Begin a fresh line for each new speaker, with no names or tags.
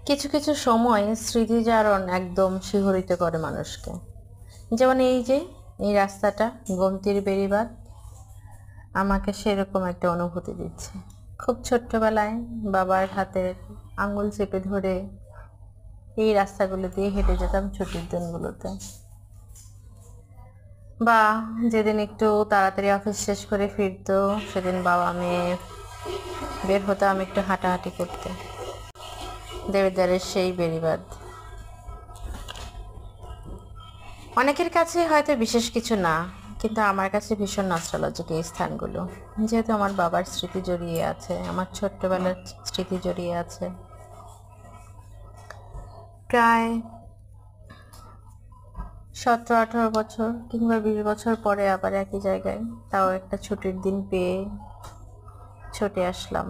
কিছু কিছু সময় স্মৃতিচারণ একদম শিহরিত করে মানুষকে। যেমন এই যে এই রাস্তাটা, গোমতীর বেড়িবাঁধ, আমাকে সেরকম একটা অনুভূতি দিচ্ছে। খুব ছোট্টবেলায় বাবার হাতের আঙুল চেপে ধরে এই রাস্তাগুলো দিয়ে হেঁটে যেতাম ছুটির দিনগুলোতে, বা যেদিন একটু তাড়াতাড়ি অফিস শেষ করে ফিরতো সেদিন বাবা মেয়ে বের হতাম একটু হাঁটাহাঁটি করতে। দেবিদ্বারের সেই বেড়িবাঁধ অনেকের কাছে হয়তো বিশেষ কিছু না, কিন্তু আমার কাছে ভীষণ নস্টালজিক এই স্থানগুলো। যেহেতু আমার বাবার স্মৃতি জড়িয়ে আছে, আমার ছোট্টবেলার স্মৃতি জড়িয়ে আছে। প্রায় 17-18 বছর কিংবা 20 বছর পরে আবার একই জায়গায়, তাও একটা ছুটির দিন পেয়ে ছুটে আসলাম।